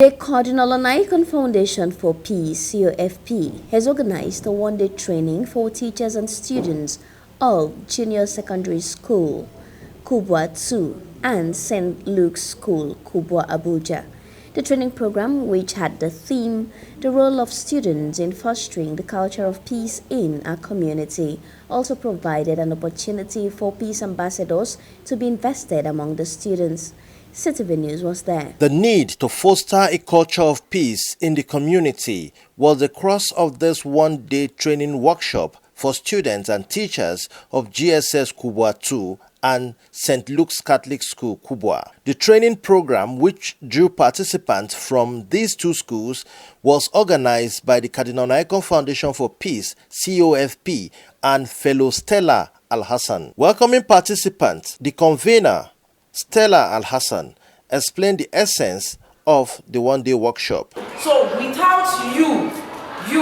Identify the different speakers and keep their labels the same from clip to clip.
Speaker 1: The Cardinal ONAIYEKAN Foundation for Peace (COFP) has organized a one-day training for teachers and students of Junior Secondary School, Kubwa 2, and St. Luke's School, Kubwa, Abuja. The training program, which had the theme, The Role of Students in Fostering the Culture of Peace in Our Community, also provided an opportunity for peace ambassadors to be invested among the students. CTV News was there.
Speaker 2: The need to foster a culture of peace in the community was the crux of this one-day training workshop for students and teachers of GSS Kubwa 2 and St. Luke's Catholic School, Kubwa. The training program, which drew participants from these two schools, was organized by the Cardinal ONAIYEKAN Foundation for Peace, COFP, and fellow Stella Al-Hassan. Welcoming participants, the convener, Stella Al-Hassan, explained the essence of the one-day workshop.
Speaker 3: So without you, we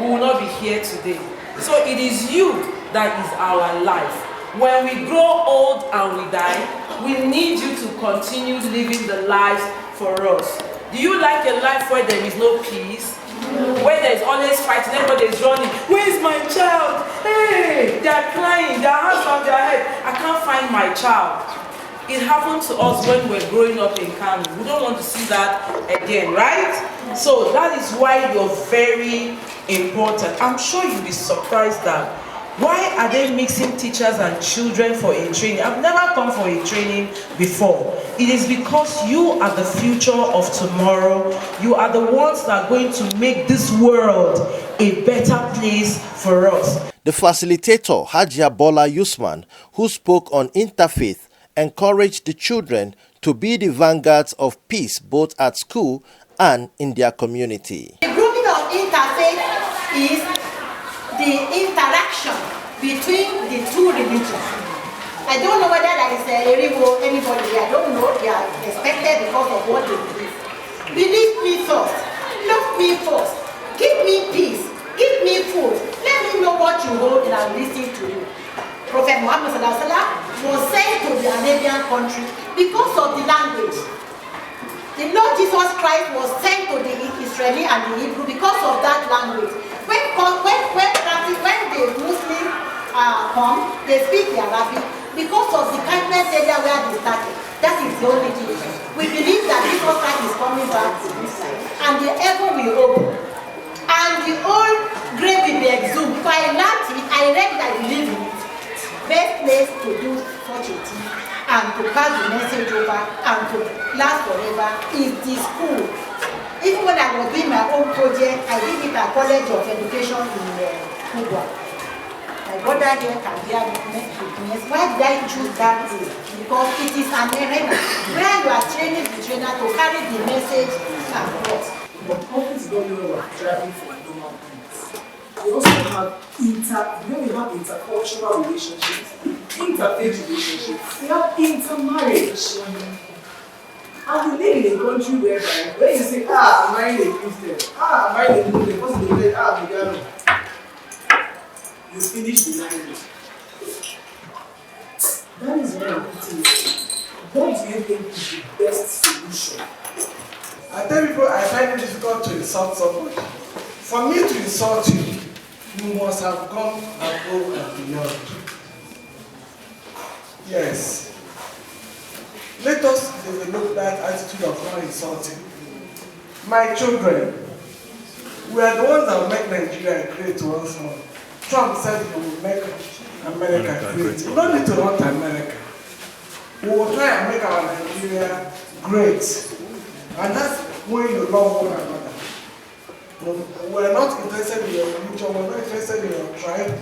Speaker 3: will not be here today. So it is you that is our life. When we grow old and we die, we need you to continue living the life for us. Do you like a life where there is no peace? Where there is always fighting, everybody is running. Where is my child? Hey, they are crying, their hands on their head. I can't find my child. It happened to us when we were growing up in Kano. We don't want to see that again, right? So that is why you're very important. I'm sure you'll be surprised that why are they mixing teachers and children for a training? I've never come for a training before. It is because you are the future of tomorrow. You are the ones that are going to make this world a better place for us.
Speaker 2: The facilitator, Hajia Bola Yusman, who spoke on interfaith, encouraged the children to be the vanguards of peace both at school and in their community.
Speaker 4: The grouping of interfaith is the interaction between the two religions. I don't know whether there is anybody here. I don't know. They are respected because of what they believe. Believe me first. Love me first. Give me peace. Give me food. Let me know what you hold and I'll listen to you. Prophet Muhammad was sent to the Arabian country because of the language. The Lord Jesus Christ was sent to the Israeli and the Hebrew because of that language. When the Muslims come, they speak the Arabic because of the kindness area where they started. That is the only thing. We believe that Jesus Christ is coming back to this side, and the heaven will open, and the old grave will be exhumed. If I learned it, I read it, I believe in it. Best place to do such a thing and to pass the message over and to last forever is the school. Even when I was doing my own project, I did it at College of Education in Kubwa. My brother here can bear witness. Why did I choose that way? Because it is an arena where you are training the trainer to carry the message across.
Speaker 5: But companies don't know we are driving for normal things. We also have intercultural relationships, interfaith relationships, we have intermarriage. And we live in a country where you say, I'm marrying a Christian, I'm marrying a Muslim, what's the way, Megano. You finish the language. That is very important. What do you think is the best solution?
Speaker 6: I tell people I find it difficult to insult somebody. For me to insult you, you must have gone above and beyond. Yes. Let us develop that attitude of not insulting. My children, we are the ones that will make Nigeria great once more. Trump said he will make America great. We don't need to run to America. We will try and make our Nigeria great. And that's when you love one another. We're not interested in your religion, we're not interested in your tribe.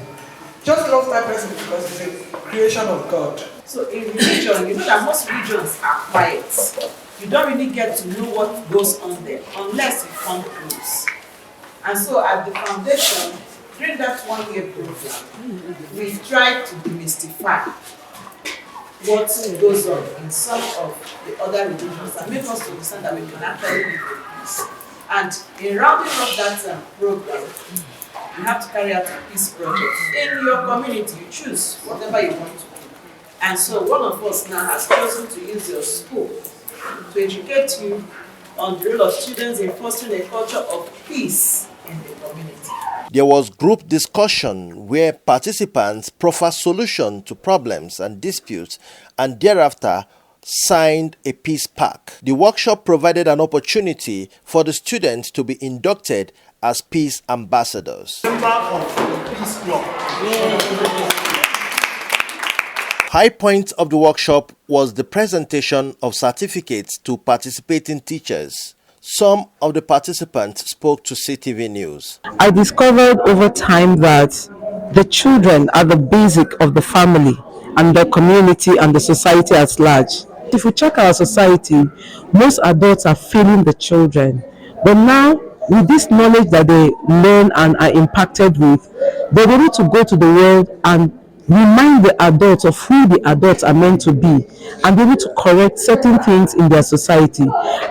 Speaker 6: Just love that person because it's a creation of God.
Speaker 3: So in religion, you know that most religions are quiet. You don't really get to know what goes on there unless you come close. And so at the foundation, during that one-year program, we try to demystify what goes on in some of the other religions and make us understand that we can actually live in peace. And in rounding up that program, you have to carry out a peace project. In your community, you choose whatever you want to do. And so one of us now has chosen to use your school
Speaker 5: to educate you on the role of students in fostering a culture of peace in the community.
Speaker 2: There was group discussion where participants proffered solutions to problems and disputes and thereafter signed a peace pact. The workshop provided an opportunity for the students to be inducted as peace ambassadors.
Speaker 6: Member of the Peace Club.
Speaker 2: High point of the workshop was the presentation of certificates to participating teachers. Some of the participants spoke to CTV News.
Speaker 7: I discovered over time that the children are the basic of the family and the community and the society at large. If we check our society, most adults are failing the children. But now, with this knowledge that they learn and are impacted with, they're able to go to the world and remind the adults of who the adults are meant to be and be able to correct certain things in their society.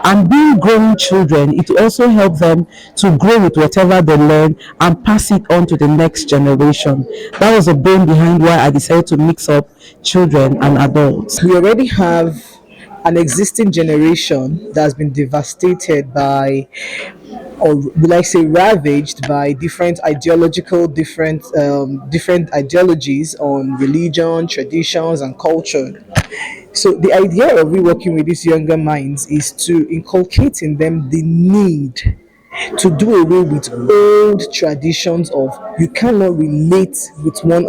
Speaker 7: And being growing children, it will also help them to grow with whatever they learn and pass it on to the next generation. That was the brain behind why I decided to mix up children and adults.
Speaker 8: We already have an existing generation that has been devastated by, or will I say ravaged by, different ideologies on religion, traditions and culture. So the idea of reworking with these younger minds is to inculcate in them the need to do away with old traditions of you cannot relate with one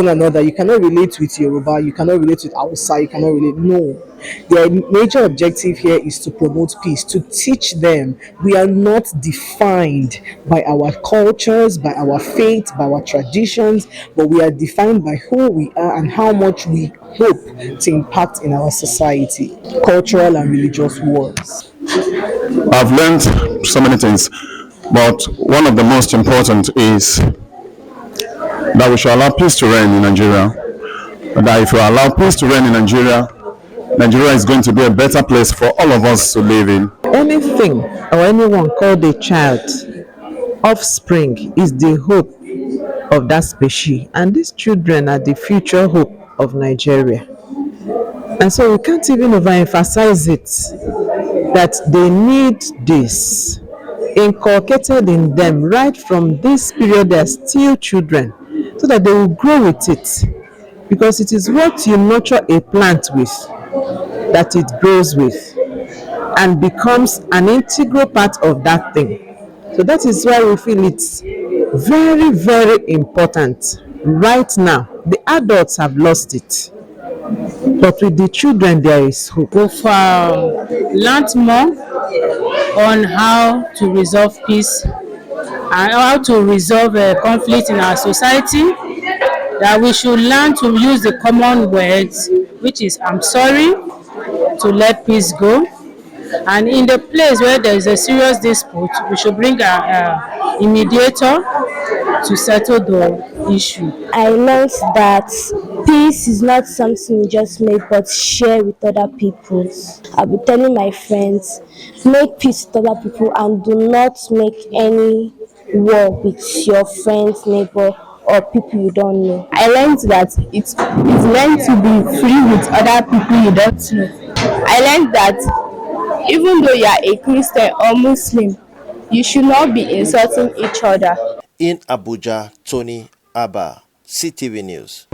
Speaker 8: another. You cannot relate with Yoruba, you cannot relate with Hausa, you cannot relate. No. Their major objective here is to promote peace, to teach them we are not defined by our cultures, by our faith, by our traditions, but we are defined by who we are and how much we hope to impact in our society. Cultural and religious wars.
Speaker 9: I've learned so many things, but one of the most important is that we should allow peace to reign in Nigeria. That if we allow peace to reign in Nigeria, Nigeria is going to be a better place for all of us to live in.
Speaker 7: Anything or anyone called a child, offspring, is the hope of that species, and these children are the future hope of Nigeria. And so we can't even overemphasize it, that they need this inculcated in them right from this period. They're still children, so that they will grow with it, because it is what you nurture a plant with that it grows with and becomes an integral part of that thing. So that is why we feel it's very, very important right now. The adults have lost it, but with the children there is hope.
Speaker 10: We've learned more on how to resolve peace and how to resolve conflict in our society, that we should learn to use the common words, which is I'm sorry, to let peace go. And in the place where there is a serious dispute, we should bring a mediator to settle the issue.
Speaker 11: I learned that peace is not something you just make but share with other people. I'll be telling my friends, make peace with other people and do not make any war with your friends, neighbor, or people you don't know.
Speaker 12: I learned that it's meant to be free with other people you don't know. I learned that even though you are a Christian or Muslim, you should not be insulting each other.
Speaker 2: In Abuja, Tony Abba, CTV News.